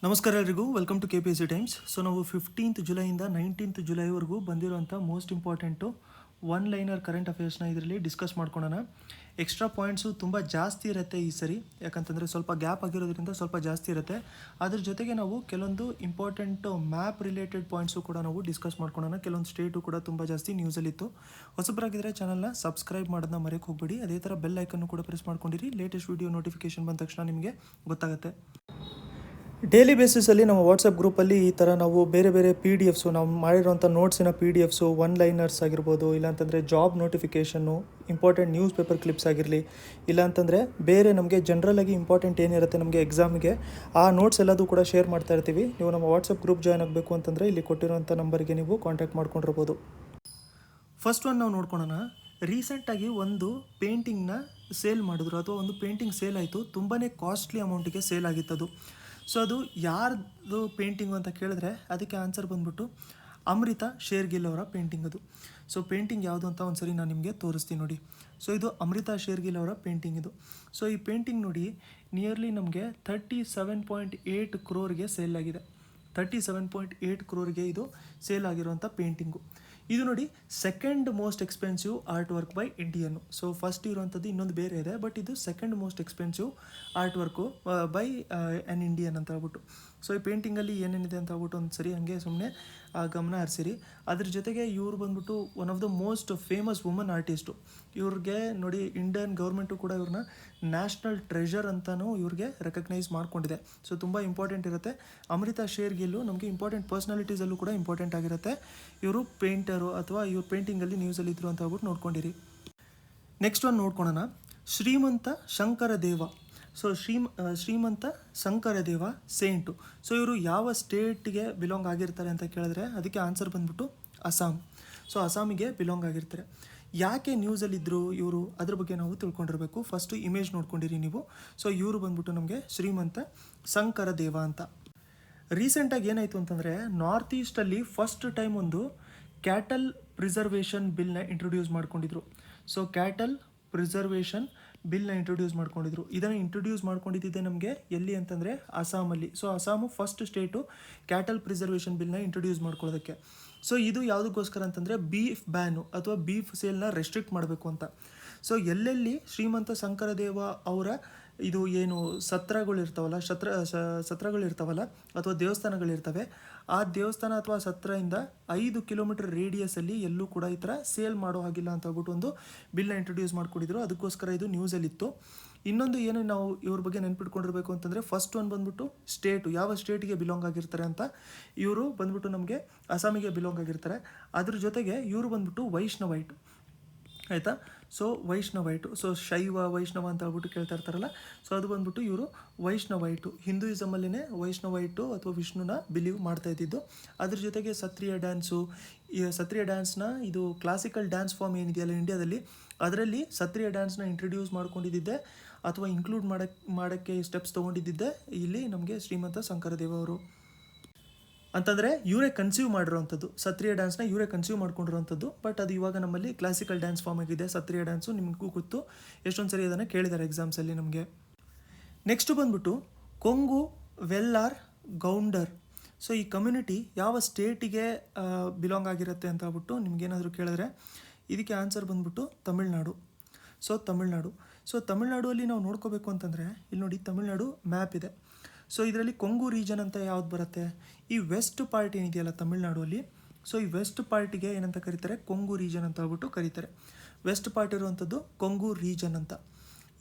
ನಮಸ್ಕಾರ ಎಲ್ಲರಿಗೂ, welcome to KPSC Times. So ನಾವು 15th ಜುಲೈಯಿಂದ 19th ಜುಲೈವರೆಗೂ ಬಂದಿರುವಂಥ most important one liner current ಅಫೇರ್ಸ್ನ ಇದರಲ್ಲಿ ಡಿಸ್ಕಸ್ ಮಾಡ್ಕೊಳ್ಳೋಣ. ಎಕ್ಸ್ಟ್ರಾ ಪಾಯಿಂಟ್ಸು ತುಂಬ ಜಾಸ್ತಿ ಇರುತ್ತೆ ಈ ಸರಿ, ಯಾಕಂತಂದರೆ ಸ್ವಲ್ಪ ಗ್ಯಾಪ್ ಆಗಿರೋದ್ರಿಂದ ಸ್ವಲ್ಪ ಜಾಸ್ತಿ ಇರುತ್ತೆ. ಅದ್ರ ಜೊತೆಗೆ ನಾವು ಕೆಲವೊಂದು ಇಂಪಾರ್ಟೆಂಟು ಮ್ಯಾಪ್ ರಿಲೇಟೆಡ್ ಪಾಯಿಂಟ್ಸು ಕೂಡ ನಾವು ಡಿಸ್ಕಸ್ ಮಾಡ್ಕೊಳ್ಳೋಣ. ಕೆಲವೊಂದು ಸ್ಟೇಟು ಕೂಡ ತುಂಬ ಜಾಸ್ತಿ ನ್ಯೂಸಲ್ಲಿತ್ತು. ಹೊಸಬರಾಗಿದ್ದರೆ ಚಾನಲ್ನ ಸಬ್ಸ್ಕ್ರೈಬ್ ಮಾಡೋದನ್ನ ಮರೆಯೋಕ್ಕೆ ಹೋಗ್ಬೇಡಿ. ಅದೇ ಥರ ಬೆಲ್ ಐಕನ್ನು ಕೂಡ ಪ್ರೆಸ್ ಮಾಡ್ಕೊಂಡಿರಿ. ಲೇಟೆಸ್ಟ್ ವೀಡಿಯೋ ನೋಟಿಫಿಕೇಶನ್ ಬಂದ ತಕ್ಷಣ ನಿಮಗೆ ಗೊತ್ತಾಗುತ್ತೆ. ಡೈಲಿ ಬೇಸಿಸಲ್ಲಿ ನಮ್ಮ ವಾಟ್ಸಪ್ ಗ್ರೂಪಲ್ಲಿ ಈ ಥರ ನಾವು ಬೇರೆ ಬೇರೆ PDF ನಾವು ಮಾಡಿರೋಂಥ ನೋಟ್ಸಿನ PDF ಒನ್ ಲೈನರ್ಸ್ ಆಗಿರ್ಬೋದು, ಇಲ್ಲಾಂತಂದರೆ job notification, important news paper clips ಆಗಿರಲಿ, ಇಲ್ಲಾಂತಂದರೆ ಬೇರೆ ನಮಗೆ ಜನರಲಾಗಿ ಇಂಪಾರ್ಟೆಂಟ್ ಏನಿರುತ್ತೆ ನಮಗೆ ಎಕ್ಸಾಮಿಗೆ, ಆ ನೋಟ್ಸ್ ಎಲ್ಲದೂ ಕೂಡ ಶೇರ್ ಮಾಡ್ತಾ ಇರ್ತೀವಿ. ನೀವು ನಮ್ಮ ವಾಟ್ಸಪ್ ಗ್ರೂಪ್ ಜಾಯ್ನ್ ಆಗಬೇಕು ಅಂತಂದರೆ ಇಲ್ಲಿ ಕೊಟ್ಟಿರೋಂಥ ನಂಬರ್ಗೆ ನೀವು ಕಾಂಟ್ಯಾಕ್ಟ್ ಮಾಡ್ಕೊಂಡಿರ್ಬೋದು. ಫಸ್ಟ್ ಒನ್ ನಾವು ನೋಡ್ಕೊಳ್ಳೋಣ. ರೀಸೆಂಟಾಗಿ ಒಂದು ಪೇಂಟಿಂಗ್ನ ಸೇಲ್ ಮಾಡಿದ್ರು, ಅಥವಾ ಒಂದು ಪೇಂಟಿಂಗ್ ಸೇಲ್ ಆಯಿತು. ತುಂಬಾ ಕಾಸ್ಟ್ಲಿ ಅಮೌಂಟಿಗೆ ಸೇಲ್ ಆಗಿತ್ತದು. ಸೊ ಅದು ಯಾರ್ದು ಪೇಂಟಿಂಗು ಅಂತ ಕೇಳಿದ್ರೆ ಅದಕ್ಕೆ ಆನ್ಸರ್ ಬಂದ್ಬಿಟ್ಟು ಅಮೃತಾ ಶೇರ್ಗಿಲ್ ಅವರ ಪೇಂಟಿಂಗ್ ಅದು. ಸೊ ಪೇಂಟಿಂಗ್ ಯಾವುದು ಅಂತ ಒಂದು ಸರಿ ನಾನು ನಿಮಗೆ ತೋರಿಸ್ತೀನಿ ನೋಡಿ. ಸೊ ಇದು ಅಮೃತಾ ಶೇರ್ಗಿಲ್ ಅವರ ಪೇಂಟಿಂಗ್ ಇದು. ಸೊ ಈ ಪೇಂಟಿಂಗ್ ನೋಡಿ ನಿಯರ್ಲಿ ನಮಗೆ 37.8 crore ಸೇಲ್ ಆಗಿದೆ. 37.8 crore ಇದು ಸೇಲ್ ಆಗಿರುವಂಥ ಪೇಂಟಿಂಗು. ಇದು ನೋಡಿ second most expensive art work by Indian. So first ಇರುವಂಥದ್ದು ಇನ್ನೊಂದು ಬೇರೆ ಇದೆ, ಬಟ್ ಇದು second most expensive art work by an Indian ಅಂತ ಹೇಳ್ಬಿಟ್ಟು. ಸೊ ಈ ಪೇಂಟಿಂಗಲ್ಲಿ ಏನೇನಿದೆ ಅಂತ ಹೇಳ್ಬಿಟ್ಟು ಒಂದು ಸರಿ ಹಾಗೆ ಸುಮ್ಮನೆ ಗಮನ ಹರಿಸಿರಿ. ಅದ್ರ ಜೊತೆಗೆ ಇವ್ರು ಬಂದ್ಬಿಟ್ಟು one of the most famous woman artist. ಇವ್ರಿಗೆ ನೋಡಿ ಇಂಡಿಯನ್ ಗೌರ್ಮೆಂಟು ಕೂಡ ಇವ್ರನ್ನ ನ್ಯಾಷನಲ್ ಟ್ರೆಷರ್ ಅಂತಲೂ ಇವ್ರಿಗೆ ರೆಕಗ್ನೈಸ್ ಮಾಡ್ಕೊಂಡಿದೆ. ಸೊ ತುಂಬ ಇಂಪಾರ್ಟೆಂಟ್ ಇರುತ್ತೆ. ಅಮೃತಾ ಶೇರ್ಗಿಲ್ಲು ನಮಗೆ ಇಂಪಾರ್ಟೆಂಟ್ ಪರ್ಸ್ನಾಲಿಟೀಸಲ್ಲೂ ಕೂಡ ಇಂಪಾರ್ಟೆಂಟ್ ಆಗಿರುತ್ತೆ. ಇವರು ಪೇಂಟರು ಅಥವಾ ಇವ್ರ ಪೇಂಟಿಂಗಲ್ಲಿ ನ್ಯೂಸಲ್ಲಿ ಇದ್ರು ಅಂತ ಹೇಳ್ಬಿಟ್ಟು ನೋಡ್ಕೊಂಡಿರಿ. ನೆಕ್ಸ್ಟ್ ಒಂದು ನೋಡ್ಕೊಳ್ಳೋಣ. ಶ್ರೀಮಂತ ಶಂಕರದೇವ. ಸೊ ಶ್ರೀಮಂತ ಶಂಕರದೇವ ಸೇಂಟು. ಸೊ ಇವರು ಯಾವ ಸ್ಟೇಟ್ಗೆ ಬಿಲಾಂಗ್ ಆಗಿರ್ತಾರೆ ಅಂತ ಕೇಳಿದ್ರೆ ಅದಕ್ಕೆ ಆನ್ಸರ್ ಬಂದ್ಬಿಟ್ಟು ಅಸ್ಸಾಂ. ಸೊ ಅಸ್ಸಾಮಿಗೆ ಬಿಲಾಂಗ್ ಆಗಿರ್ತಾರೆ. ಯಾಕೆ ನ್ಯೂಸಲ್ಲಿದ್ದರು ಇವರು, ಅದ್ರ ಬಗ್ಗೆ ನಾವು ತಿಳ್ಕೊಂಡಿರಬೇಕು. ಫಸ್ಟು ಇಮೇಜ್ ನೋಡ್ಕೊಂಡಿರಿ ನೀವು. ಸೊ ಇವರು ಬಂದ್ಬಿಟ್ಟು ನಮಗೆ ಶ್ರೀಮಂತ ಶಂಕರದೇವ ಅಂತ. ರೀಸೆಂಟಾಗಿ ಏನಾಯಿತು ಅಂತಂದರೆ ನಾರ್ತ್ ಈಸ್ಟಲ್ಲಿ ಫಸ್ಟ್ ಟೈಮ್ ಒಂದು ಕ್ಯಾಟಲ್ ಪ್ರಿಸರ್ವೇಷನ್ ಬಿಲ್ನ ಇಂಟ್ರೊಡ್ಯೂಸ್ ಮಾಡ್ಕೊಂಡಿದ್ರು. ಸೊ ಕ್ಯಾಟಲ್ ಪ್ರಿಸರ್ವೇಷನ್ ಬಿಲ್ನ ಇಂಟ್ರೊಡ್ಯೂಸ್ ಮಾಡ್ಕೊಂಡಿದ್ರು. ಇದನ್ನು ಇಂಟ್ರೊಡ್ಯೂಸ್ ಮಾಡ್ಕೊಂಡಿದ್ದೆ ನಮಗೆ ಎಲ್ಲಿ ಅಂತಂದರೆ ಅಸ್ಸಾಮಲ್ಲಿ. So Assam first state cattle preservation ಬಿಲ್ನ ಇಂಟ್ರೊಡ್ಯೂಸ್ ಮಾಡ್ಕೊಳ್ಳೋದಕ್ಕೆ. ಸೊ ಇದು ಯಾವುದಕ್ಕೋಸ್ಕರ ಅಂತಂದರೆ ಬೀಫ್ ಬ್ಯಾನು ಅಥವಾ ಬೀಫ್ ಸೇಲ್ನ ರೆಸ್ಟ್ರಿಕ್ಟ್ ಮಾಡಬೇಕು ಅಂತ. ಸೊ ಎಲ್ಲೆಲ್ಲಿ ಶ್ರೀಮಂತ ಶಂಕರದೇವ ಅವರ ಇದು ಏನು ಸತ್ರಗಳಿರ್ತಾವಲ್ಲ, ಸತ್ರಗಳಿರ್ತಾವಲ್ಲ ಅಥವಾ ದೇವಸ್ಥಾನಗಳಿರ್ತವೆ, ಆ ದೇವಸ್ಥಾನ ಅಥವಾ ಸತ್ರದಿಂದ 5 ಕಿಲೋಮೀಟರ್ ರೇಡಿಯಸಲ್ಲಿ ಎಲ್ಲೂ ಕೂಡ ಈ ಥರ ಸೇಲ್ ಮಾಡೋ ಹಾಗಿಲ್ಲ ಅಂತ ಹೇಳ್ಬಿಟ್ಟು ಒಂದು ಬಿಲ್ನ ಇಂಟ್ರೊಡ್ಯೂಸ್ ಮಾಡ್ಕೊಂಡಿದ್ರು. ಅದಕ್ಕೋಸ್ಕರ ಇದು ನ್ಯೂಸಲ್ಲಿತ್ತು. ಇನ್ನೊಂದು ಏನು ನಾವು ಇವ್ರ ಬಗ್ಗೆ ನೆನ್ಪಿಟ್ಕೊಂಡಿರ್ಬೇಕು ಅಂತಂದರೆ ಫಸ್ಟ್ ಒಂದು ಬಂದ್ಬಿಟ್ಟು ಸ್ಟೇಟು, ಯಾವ ಸ್ಟೇಟಿಗೆ ಬಿಲಾಂಗ್ ಆಗಿರ್ತಾರೆ ಅಂತ. ಇವರು ಬಂದ್ಬಿಟ್ಟು ನಮಗೆ ಅಸ್ಸಾಮಿಗೆ ಬಿಲಾಂಗ್ ಆಗಿರ್ತಾರೆ. ಅದ್ರ ಜೊತೆಗೆ ಇವರು ಬಂದ್ಬಿಟ್ಟು ವೈಷ್ಣವೈಟು, ಆಯಿತಾ. ಸೊ ವೈಷ್ಣವೈಟು, ಸೊ ಶೈವ ವೈಷ್ಣವ ಅಂತ ಹೇಳ್ಬಿಟ್ಟು ಕೇಳ್ತಾ ಇರ್ತಾರಲ್ಲ, ಸೊ ಅದು ಬಂದ್ಬಿಟ್ಟು ಇವರು ವೈಷ್ಣವೈಟು. ಹಿಂದೂಯಿಸಮಲ್ಲಿನೇ ವೈಷ್ಣವೈಟು ಅಥವಾ ವಿಷ್ಣುನ ಬಿಲೀವ್ ಮಾಡ್ತಾ ಇದ್ದಿದ್ದು. ಅದ್ರ ಜೊತೆಗೆ ಸತ್ರಿಯ ಡ್ಯಾನ್ಸು, ಈ ಸತ್ರಿಯ ಡ್ಯಾನ್ಸ್ನ ಇದು ಕ್ಲಾಸಿಕಲ್ ಡ್ಯಾನ್ಸ್ ಫಾರ್ಮ್ ಏನಿದೆಯಲ್ಲ ಇಂಡಿಯಾದಲ್ಲಿ, ಅದರಲ್ಲಿ ಸತ್ರಿಯ ಡ್ಯಾನ್ಸ್ನ ಇಂಟ್ರೊಡ್ಯೂಸ್ ಮಾಡ್ಕೊಂಡಿದ್ದೆ ಅಥವಾ ಇನ್ಕ್ಲೂಡ್ ಮಾಡೋಕ್ಕೆ ಸ್ಟೆಪ್ಸ್ ತೊಗೊಂಡಿದ್ದೆ ಇಲ್ಲಿ ನಮಗೆ ಶ್ರೀಮಂತ ಶಂಕರದೇವ ಅವರು. ಅಂತಂದರೆ ಇವರೇ ಕನ್ಸೀವ್ ಮಾಡಿರೋವಂಥದ್ದು, ಸತ್ರಿಯ ಡ್ಯಾನ್ಸ್ನ ಇವರೇ ಕನ್ಸೀವ್ ಮಾಡ್ಕೊಂಡಿರೋವಂಥದ್ದು. ಬಟ್ ಅದು ಇವಾಗ ನಮ್ಮಲ್ಲಿ ಕ್ಲಾಸಿಕಲ್ ಡ್ಯಾನ್ಸ್ ಫಾರ್ಮ್ ಆಗಿದೆ ಸತ್ರಿಯ ಡ್ಯಾನ್ಸು. ನಿಮಗೂ ಗೊತ್ತು, ಎಷ್ಟೊಂದು ಸರಿ ಅದನ್ನು ಕೇಳಿದ್ದಾರೆ ಎಕ್ಸಾಮ್ಸಲ್ಲಿ ನಮಗೆ. ನೆಕ್ಸ್ಟು ಬಂದ್ಬಿಟ್ಟು ಕೊಂಗು ವೆಲ್ಲಾರ್ ಗೌಂಡರ್. ಸೊ ಈ ಕಮ್ಯುನಿಟಿ ಯಾವ ಸ್ಟೇಟಿಗೆ ಬಿಲಾಂಗ್ ಆಗಿರುತ್ತೆ ಅಂತ ಹೇಳ್ಬಿಟ್ಟು ನಿಮಗೇನಾದರೂ ಕೇಳಿದ್ರೆ ಇದಕ್ಕೆ ಆನ್ಸರ್ ಬಂದ್ಬಿಟ್ಟು ತಮಿಳ್ನಾಡು. ಸೊ ತಮಿಳ್ನಾಡು ನಾವು ನೋಡ್ಕೋಬೇಕು ಅಂತಂದರೆ ಇಲ್ಲಿ ನೋಡಿ ತಮಿಳ್ನಾಡು ಮ್ಯಾಪ್ ಇದೆ. ಸೊ ಇದರಲ್ಲಿ ಕೊಂಗು ರೀಜನ್ ಅಂತ ಯಾವ್ದು ಬರುತ್ತೆ, ಈ ವೆಸ್ಟ್ ಪಾರ್ಟ್ ಏನಿದೆಯಲ್ಲ ತಮಿಳ್ನಾಡುವಲ್ಲಿ, ಸೊ ಈ ವೆಸ್ಟ್ ಪಾರ್ಟಿಗೆ ಏನಂತ ಕರೀತಾರೆ, ಕೊಂಗು ರೀಜನ್ ಅಂತ ಹೇಳ್ಬಿಟ್ಟು ಕರೀತಾರೆ. ವೆಸ್ಟ್ ಪಾರ್ಟ್ ಇರುವಂಥದ್ದು ಕೊಂಗು ರೀಜನ್ ಅಂತ.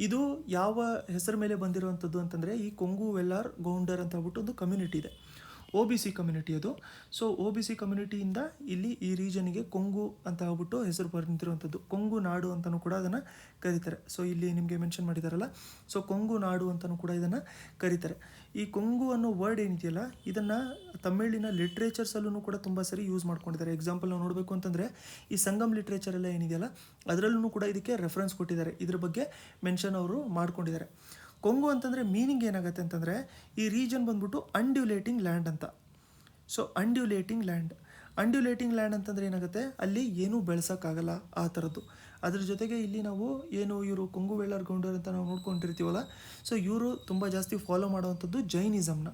ಇದು ಯಾವ ಹೆಸರು ಮೇಲೆ ಬಂದಿರುವಂಥದ್ದು ಅಂತಂದರೆ ಈ ಕೊಂಗು ವೆಲ್ಲಾರ್ ಗೌಂಡರ್ ಅಂತ ಹೇಳ್ಬಿಟ್ಟು ಒಂದು ಕಮ್ಯುನಿಟಿ ಇದೆ, OBC ಕಮ್ಯುನಿಟಿ ಅದು. ಸೊ OBC ಕಮ್ಯುನಿಟಿಯಿಂದ ಇಲ್ಲಿ ಈ ರೀಜನಿಗೆ ಕೊಂಗು ಅಂತ ಹೇಳ್ಬಿಟ್ಟು ಹೆಸರು ಬಂದಿರುವಂಥದ್ದು. ಕೊಂಗು ನಾಡು ಅಂತಲೂ ಕೂಡ ಅದನ್ನು ಕರೀತಾರೆ. ಸೊ ಇಲ್ಲಿ ನಿಮಗೆ ಮೆನ್ಷನ್ ಮಾಡಿದಾರಲ್ಲ, ಸೊ ಕೊಂಗು ನಾಡು ಅಂತಲೂ ಕೂಡ ಇದನ್ನು ಕರೀತಾರೆ. ಈ ಕೊಂಗು ಅನ್ನೋ ವರ್ಡ್ ಏನಿದೆಯಲ್ಲ, ಇದನ್ನು ತಮಿಳಿನ ಲಿಟ್ರೇಚರ್ಸಲ್ಲೂ ಕೂಡ ತುಂಬ ಸರಿ ಯೂಸ್ ಮಾಡ್ಕೊಂಡಿದ್ದಾರೆ. ಎಕ್ಸಾಂಪಲ್ ನಾವು ನೋಡಬೇಕು ಅಂತಂದರೆ ಈ ಸಂಗಮ್ ಲಿಟ್ರೇಚರ್ ಎಲ್ಲ ಏನಿದೆಯಲ್ಲ ಅದರಲ್ಲೂ ಕೂಡ ಇದಕ್ಕೆ ರೆಫರೆನ್ಸ್ ಕೊಟ್ಟಿದ್ದಾರೆ, ಇದ್ರ ಬಗ್ಗೆ ಮೆನ್ಷನ್ ಅವರು ಮಾಡ್ಕೊಂಡಿದ್ದಾರೆ. ಕೊಂಗು ಅಂತಂದರೆ ಮೀನಿಂಗ್ ಏನಾಗುತ್ತೆ ಅಂತಂದರೆ ಈ ರೀಜನ್ ಬಂದ್ಬಿಟ್ಟು ಅನ್ಡ್ಯುಲೇಟಿಂಗ್ ಲ್ಯಾಂಡ್ ಅಂತ. ಸೊ ಅನ್ಡ್ಯುಲೇಟಿಂಗ್ ಲ್ಯಾಂಡ್ ಅಂತಂದರೆ ಏನಾಗುತ್ತೆ, ಅಲ್ಲಿ ಏನೂ ಬೆಳೆಸೋಕ್ಕಾಗಲ್ಲ ಆ ಥರದ್ದು. ಅದ್ರ ಜೊತೆಗೆ ಇಲ್ಲಿ ನಾವು ಏನು ಇವರು ಕೊಂಗು ವೆಲ್ಲಾರ್ ಗೌಂಡರ್ ಅಂತ ನಾವು ನೋಡ್ಕೊಂಡಿರ್ತೀವಲ್ಲ, ಸೊ ಇವರು ತುಂಬ ಜಾಸ್ತಿ ಫಾಲೋ ಮಾಡೋವಂಥದ್ದು ಜೈನಿಸಮ್ನ.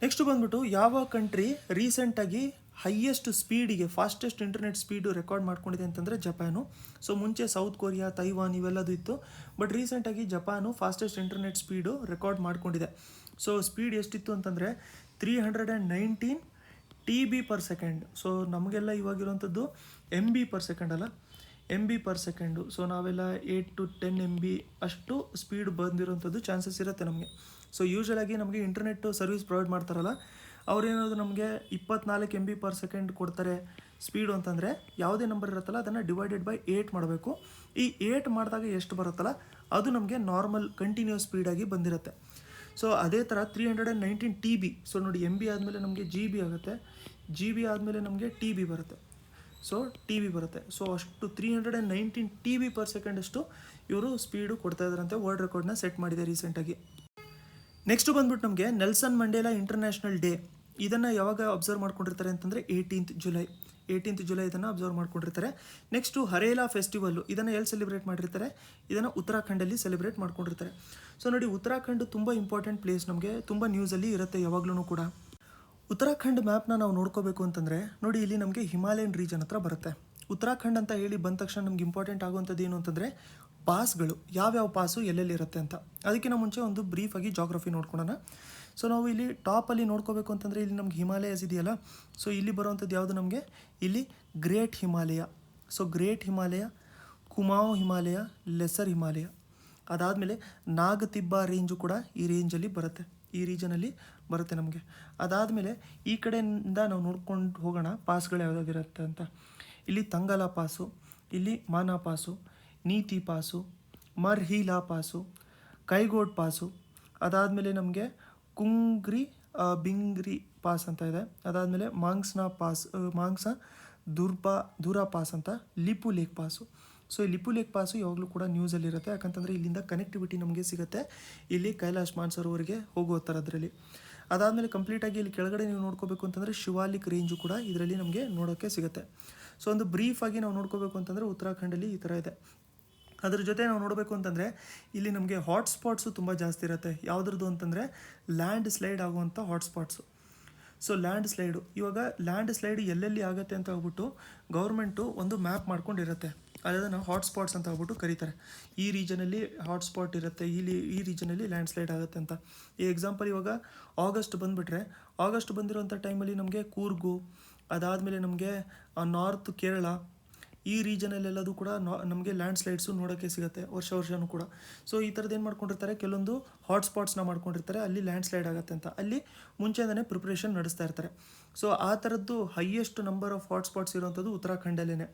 ನೆಕ್ಸ್ಟ್ ಬಂದ್ಬಿಟ್ಟು ಯಾವ ಕಂಟ್ರಿ ರೀಸೆಂಟಾಗಿ ಹೈಯೆಸ್ಟ್ ಸ್ಪೀಡಿಗೆ ಫಾಸ್ಟೆಸ್ಟ್ ಇಂಟರ್ನೆಟ್ ಸ್ಪೀಡು ರೆಕಾರ್ಡ್ ಮಾಡ್ಕೊಂಡಿದೆ ಅಂತಂದರೆ ಜಪಾನು. ಸೊ ಮುಂಚೆ ಸೌತ್ ಕೊರಿಯಾ, ತೈವಾನ್ ಇವೆಲ್ಲದು ಇತ್ತು. ಬಟ್ ರೀಸೆಂಟಾಗಿ Japan fastest internet speed record ಮಾಡ್ಕೊಂಡಿದೆ. ಸೊ ಸ್ಪೀಡ್ ಎಷ್ಟಿತ್ತು ಅಂತಂದರೆ 319 TB/s. ಸೊ ನಮಗೆಲ್ಲ ಇವಾಗಿರುವಂಥದ್ದು MB/s ಅಲ್ಲ, MB/s. ಸೊ ನಾವೆಲ್ಲ 8 to 10 MB ಅಷ್ಟು ಸ್ಪೀಡ್ ಬಂದಿರೋಂಥದ್ದು ಚಾನ್ಸಸ್ ಇರುತ್ತೆ ನಮಗೆ. ಸೊ ಯೂಶ್ವಲಾಗಿ ನಮಗೆ ಇಂಟರ್ನೆಟ್ ಸರ್ವಿಸ್ ಪ್ರೊವೈಡ್ ಮಾಡ್ತಾರಲ್ಲ, ಅವ್ರೇನಾದ್ರು ನಮಗೆ 24 MB/s ಕೊಡ್ತಾರೆ ಸ್ಪೀಡು ಅಂತಂದರೆ, ಯಾವುದೇ ನಂಬರ್ ಇರುತ್ತಲ್ಲ ಅದನ್ನು ಡಿವೈಡೆಡ್ ಬೈ 8 ಮಾಡಬೇಕು. ಈ 8 ಮಾಡಿದಾಗ ಎಷ್ಟು ಬರುತ್ತಲ್ಲ ಅದು ನಮಗೆ ನಾರ್ಮಲ್ ಕಂಟಿನ್ಯೂಸ್ ಸ್ಪೀಡಾಗಿ ಬಂದಿರುತ್ತೆ. ಸೊ ಅದೇ ಥರ 319 TB. ಸೊ ನೋಡಿ, MB ಆದಮೇಲೆ ನಮಗೆ GB ಆಗುತ್ತೆ, GB ಆದಮೇಲೆ ನಮಗೆ TB ಬರುತ್ತೆ, ಸೊ TB ಬರುತ್ತೆ. ಸೊ ಅಷ್ಟು 319 TB/s ಅಷ್ಟು ಇವರು ಸ್ಪೀಡು ಕೊಡ್ತಾ ಇದ್ದಾರಂತೆ. ವರ್ಲ್ಡ್ ರೆಕಾರ್ಡ್ನ ಸೆಟ್ ಮಾಡಿದೆ ರೀಸೆಂಟಾಗಿ. ನೆಕ್ಸ್ಟ್ ಬಂದ್ಬಿಟ್ಟು ನಮಗೆ ನೆಲ್ಸನ್ ಮಂಡೇಲಾ ಇಂಟರ್ನ್ಯಾಷನಲ್ ಡೇ. ಇದನ್ನು ಯಾವಾಗ ಅಬ್ಸರ್ವ್ ಮಾಡ್ಕೊಂಡಿರ್ತಾರೆ ಅಂತಂದರೆ 18th ಜುಲೈ ಇದನ್ನು ಅಬ್ಸರ್ವ್ ಮಾಡ್ಕೊಂಡಿರ್ತಾರೆ. ನೆಕ್ಸ್ಟು ಹರೇಲಾ ಫೆಸ್ಟಿವಲ್ಲು, ಇದನ್ನು ಎಲ್ಲಿ ಸೆಲೆಬ್ರೇಟ್ ಮಾಡಿರ್ತಾರೆ? ಇದನ್ನು ಉತ್ತರಾಖಂಡಲ್ಲಿ ಸೆಲೆಬ್ರೇಟ್ ಮಾಡ್ಕೊಂಡಿರ್ತಾರೆ. ಸೊ ನೋಡಿ, ಉತ್ತರಾಖಂಡ್ ತುಂಬ ಇಂಪಾರ್ಟೆಂಟ್ ಪ್ಲೇಸ್, ನಮಗೆ ತುಂಬ ನ್ಯೂಸಲ್ಲಿ ಇರುತ್ತೆ ಯಾವಾಗಲೂ ಕೂಡ. ಉತ್ತರಾಖಂಡ್ ಮ್ಯಾಪ್ನ ನಾವು ನೋಡ್ಕೋಬೇಕು ಅಂತಂದರೆ ನೋಡಿ, ಇಲ್ಲಿ ನಮಗೆ ಹಿಮಾಲಯನ್ ರೀಜನ್ ಹತ್ರ ಬರುತ್ತೆ. ಉತ್ತರಾಖಂಡ್ ಅಂತ ಹೇಳಿ ಬಂದ ತಕ್ಷಣ ನಮ್ಗೆ ಇಂಪಾರ್ಟೆಂಟ್ ಆಗುವಂಥದ್ದು ಏನು ಅಂತಂದರೆ ಪಾಸ್ಗಳು, ಯಾವ್ಯಾವ ಪಾಸು ಎಲ್ಲೆಲ್ಲಿ ಇರುತ್ತೆ ಅಂತ. ಅದಕ್ಕಿಂತ ಮುಂಚೆ ಒಂದು ಬ್ರೀಫಾಗಿ ಜಾಗ್ರಫಿ ನೋಡ್ಕೊಳ್ಳೋಣ. ಸೊ ನಾವು ಇಲ್ಲಿ ಟಾಪಲ್ಲಿ ನೋಡ್ಕೋಬೇಕು ಅಂತಂದರೆ ಇಲ್ಲಿ ನಮ್ಗೆ ಹಿಮಾಲಯಸ್ ಇದೆಯಲ್ಲ, ಸೊ ಇಲ್ಲಿ ಬರುವಂಥದ್ದು ಯಾವುದು ನಮಗೆ? ಇಲ್ಲಿ Great Himalaya. So Great Himalaya, Kumaon Himalaya, Lesser Himalaya. ಅದಾದಮೇಲೆ ನಾಗತಿಬ್ಬಾ ರೇಂಜು ಕೂಡ ಈ ರೇಂಜಲ್ಲಿ ಬರುತ್ತೆ, ಈ ರೀಜನಲ್ಲಿ ಬರುತ್ತೆ ನಮಗೆ. ಅದಾದಮೇಲೆ ಈ ಕಡೆಯಿಂದ ನಾವು ನೋಡ್ಕೊಂಡು ಹೋಗೋಣ ಪಾಸ್ಗಳು ಯಾವುದಾಗಿರುತ್ತೆ ಅಂತ. ಇಲ್ಲಿ ತಂಗಲ ಪಾಸು, ಇಲ್ಲಿ ಮಾನಾ ಪಾಸು, ನೀತಿ ಪಾಸು, ಮರ್ಹೀಲಾ ಪಾಸು, ಕೈಗೋಡ್ ಪಾಸು. ಅದಾದಮೇಲೆ ನಮಗೆ ಕುಂಗ್ರಿ ಬಿಂಗ್ರಿ ಪಾಸ್ ಅಂತ ಇದೆ. ಅದಾದಮೇಲೆ ಮಾಂಗ್ಸಾ ದುರಾ ಪಾಸ್ ಅಂತ, ಲಿಪು ಲೇಕ್ ಪಾಸು. ಸೊ ಈ ಲಿಪು ಲೇಕ್ ಪಾಸು ಯಾವಾಗಲೂ ಕೂಡ ನ್ಯೂಸಲ್ಲಿರುತ್ತೆ, ಯಾಕಂತಂದರೆ ಇಲ್ಲಿಂದ ಕನೆಕ್ಟಿವಿಟಿ ನಮಗೆ ಸಿಗುತ್ತೆ ಇಲ್ಲಿ ಕೈಲಾಶ್ ಮಾನ್ಸರೋವರೆಗೆ ಹೋಗೋ ಥರದ್ರಲ್ಲಿ. ಅದಾದಮೇಲೆ ಕಂಪ್ಲೀಟಾಗಿ ಇಲ್ಲಿ ಕೆಳಗಡೆ ನೀವು ನೋಡ್ಕೋಬೇಕು ಅಂತಂದರೆ ಶಿವಾಲಿಕ್ ರೇಂಜು ಕೂಡ ಇದರಲ್ಲಿ ನಮಗೆ ನೋಡೋಕ್ಕೆ ಸಿಗುತ್ತೆ. ಸೊ ಒಂದು ಬ್ರೀಫಾಗಿ ನಾವು ನೋಡ್ಕೋಬೇಕು ಅಂತಂದರೆ ಉತ್ತರಾಖಂಡಲ್ಲಿ ಈ ಥರ ಇದೆ. ಅದ್ರ ಜೊತೆ ನಾವು ನೋಡಬೇಕು ಅಂತಂದರೆ ಇಲ್ಲಿ ನಮಗೆ ಹಾಟ್ಸ್ಪಾಟ್ಸು ತುಂಬ ಜಾಸ್ತಿ ಇರುತ್ತೆ. ಯಾವುದ್ರದ್ದು ಅಂತಂದರೆ ಲ್ಯಾಂಡ್ ಸ್ಲೈಡ್ ಆಗುವಂಥ ಹಾಟ್ಸ್ಪಾಟ್ಸು. ಸೊ ಲ್ಯಾಂಡ್ ಸ್ಲೈಡ್ ಎಲ್ಲೆಲ್ಲಿ ಆಗುತ್ತೆ ಅಂತ ಹೇಳ್ಬಿಟ್ಟು ಗೌರ್ಮೆಂಟು ಒಂದು ಮ್ಯಾಪ್ ಮಾಡ್ಕೊಂಡಿರುತ್ತೆ, ಅದನ್ನು ಹಾಟ್ಸ್ಪಾಟ್ಸ್ ಅಂತ ಹೇಳ್ಬಿಟ್ಟು ಕರೀತಾರೆ. ಈ ರೀಜನಲ್ಲಿ ಹಾಟ್ಸ್ಪಾಟ್ ಇರುತ್ತೆ, ಈ ರೀಜನಲ್ಲಿ ಲ್ಯಾಂಡ್ ಸ್ಲೈಡ್ ಆಗುತ್ತೆ ಅಂತ. ಈ ಎಕ್ಸಾಂಪಲ್ ಇವಾಗ ಆಗಸ್ಟ್ ಬಂದಿರೋಂಥ ಟೈಮಲ್ಲಿ ನಮಗೆ ಕೂರ್ಗು, ಅದಾದಮೇಲೆ ನಮಗೆ ನಾರ್ತ್ ಕೇರಳ, ಈ ರೀಜನಲ್ಲೆಲ್ಲದು ಕೂಡ ನಮಗೆ ಲ್ಯಾಂಡ್ ಸ್ಲೈಡ್ಸು ನೋಡೋಕ್ಕೆ ಸಿಗುತ್ತೆ ವರ್ಷನೂ ಕೂಡ. ಸೊ ಈ ಥರದ್ದು ಏನು ಮಾಡ್ಕೊಂಡಿರ್ತಾರೆ, ಕೆಲವೊಂದು ಹಾಟ್ಸ್ಪಾಟ್ಸ್ನ ಮಾಡ್ಕೊಂಡಿರ್ತಾರೆ, ಅಲ್ಲಿ ಲ್ಯಾಂಡ್ ಸ್ಲೈಡ್ ಆಗುತ್ತೆ ಅಂತ ಅಲ್ಲಿ ಮುಂಚೆನೇ ಪ್ರಿಪ್ರೇಷನ್ ನಡೆಸ್ತಾ ಇರ್ತಾರೆ. ಸೊ ಆ ಥರದ್ದು ಹೈಯೆಸ್ಟ್ ನಂಬರ್ ಆಫ್ ಹಾಟ್ಸ್ಪಾಟ್ಸ್ ಇರುವಂಥದ್ದು ಉತ್ತರಾಖಂಡಲ್ಲೇ.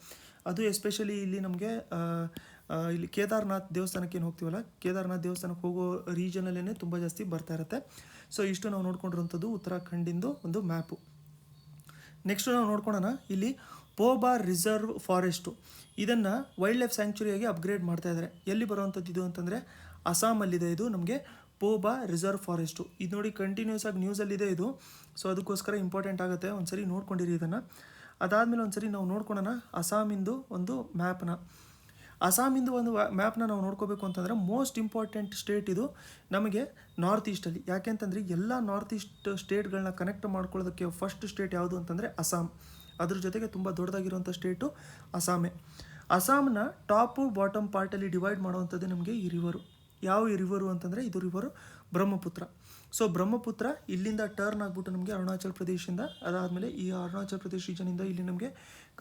ಅದು ಎಸ್ಪೆಷಲಿ ಇಲ್ಲಿ ನಮಗೆ ಇಲ್ಲಿ ಕೇದಾರ್ನಾಥ್ ದೇವಸ್ಥಾನಕ್ಕೆ ಏನು ಹೋಗ್ತೀವಲ್ಲ, ಕೇದಾರ್ನಾಥ್ ದೇವಸ್ಥಾನಕ್ಕೆ ಹೋಗೋ ರೀಜನಲ್ಲೇ ತುಂಬ ಜಾಸ್ತಿ ಬರ್ತಾ ಇರುತ್ತೆ. ಸೊ ಇಷ್ಟು ನಾವು ನೋಡ್ಕೊಂಡಿರುವಂಥದ್ದು ಉತ್ತರಾಖಂಡಿಂದು ಒಂದು ಮ್ಯಾಪು. ನೆಕ್ಸ್ಟ್ ನಾವು ನೋಡ್ಕೊಳ್ಳೋಣ, ಇಲ್ಲಿ ಪೋಬಾ ರಿಸರ್ವ್ ಫಾರೆಸ್ಟು, ಇದನ್ನು ವೈಲ್ಡ್ ಲೈಫ್ ಸ್ಯಾಂಕ್ಚುರಿಯಾಗಿ ಅಪ್ಗ್ರೇಡ್ ಮಾಡ್ತಾ ಇದ್ದಾರೆ. ಎಲ್ಲಿ ಬರುವಂಥದ್ದು ಇದು ಅಂತಂದರೆ ಅಸ್ಸಾಮಲ್ಲಿದೆ. ಇದು ನಮಗೆ ಪೋಬಾ ರಿಸರ್ವ್ ಫಾರೆಸ್ಟು. ಇದು ನೋಡಿ ಕಂಟಿನ್ಯೂಸ್ ಆಗಿ ನ್ಯೂಸಲ್ಲಿದೆ ಇದು. ಸೊ ಅದಕ್ಕೋಸ್ಕರ ಇಂಪಾರ್ಟೆಂಟ್ ಆಗುತ್ತೆ, ಒಂದ್ಸರಿ ನೋಡ್ಕೊಂಡಿರಿ ಇದನ್ನು. ಅದಾದಮೇಲೆ ಒಂದ್ಸರಿ ನಾವು ನೋಡ್ಕೊಳ್ಳೋಣ ಅಸ್ಸಾಮಿಂದು ಒಂದು ಮ್ಯಾಪ್ನ. ಅಸ್ಸಾಮಿಂದು ಒಂದು ಮ್ಯಾಪ್ನ ನಾವು ನೋಡ್ಕೋಬೇಕು ಅಂತಂದರೆ ಮೋಸ್ಟ್ ಇಂಪಾರ್ಟೆಂಟ್ ಸ್ಟೇಟ್ ಇದು ನಮಗೆ ನಾರ್ತ್ ಈಸ್ಟಲ್ಲಿ. ಯಾಕೆಂತಂದರೆ ಎಲ್ಲ ನಾರ್ತ್ ಈಸ್ಟ್ ಸ್ಟೇಟ್ಗಳನ್ನ ಕನೆಕ್ಟ್ ಮಾಡ್ಕೊಳ್ಳೋದಕ್ಕೆ ಫಸ್ಟ್ ಸ್ಟೇಟ್ ಯಾವುದು ಅಂತಂದರೆ ಅಸ್ಸಾಂ. ಅದ್ರ ಜೊತೆಗೆ ತುಂಬ ದೊಡ್ಡದಾಗಿರುವಂಥ ಸ್ಟೇಟು ಅಸ್ಸಾಮೇ. ಅಸ್ಸಾಂನ ಟಾಪು ಬಾಟಮ್ ಪಾರ್ಟಲ್ಲಿ ಡಿವೈಡ್ ಮಾಡುವಂಥದ್ದು ನಮಗೆ ಈ ರಿವರು. ಯಾವ ಈ ರಿವರು ಅಂತಂದರೆ ಇದು ರಿವರು ಬ್ರಹ್ಮಪುತ್ರ. ಸೊ ಬ್ರಹ್ಮಪುತ್ರ ಇಲ್ಲಿಂದ ಟರ್ನ್ ಆಗಿಬಿಟ್ಟು ನಮಗೆ ಅರುಣಾಚಲ್ ಪ್ರದೇಶದಿಂದ, ಅದಾದಮೇಲೆ ಈ ಅರುಣಾಚಲ್ ಪ್ರದೇಶ ರೀಜನಿಂದ ಇಲ್ಲಿ ನಮಗೆ